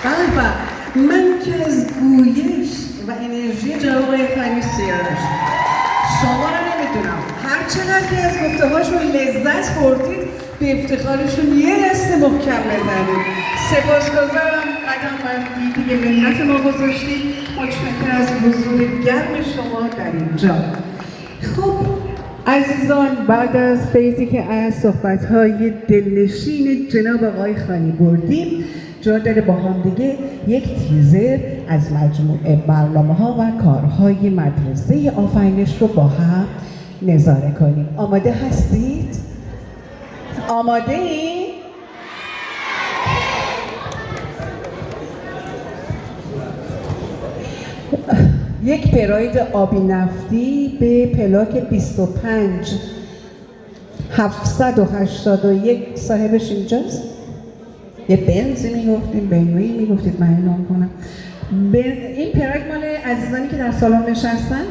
بله من که از گویش و انرژی جناب آقای خانی سیرش شما رو نمیدونم هر چقدر که از گفته هاشون لذت بردید به افتخارشون یه دست محکم بزنید. سپاسگزارم قدم بر دیگه منت ما گذاشتید. متشکرم از حضور گرم شما در اینجا. خب عزیزان بعد از فیضی که از صحبت‌های دلنشین جناب آقای خانی بردیم جا داره با هم دیگه یک تیزر از مجموعه برنامه‌ها و کارهای مدرسه آفرینش رو با هم نظاره کنیم. آماده هستید؟ آماده ای؟ یک پراید آبی نفتی به پلاک 25 781 صاحبش اینجاست. یه بنزی میگفتیم، بنوی میگفتید، من اعلام کنم. این پراید مال عزیزانی که در سالن نشستن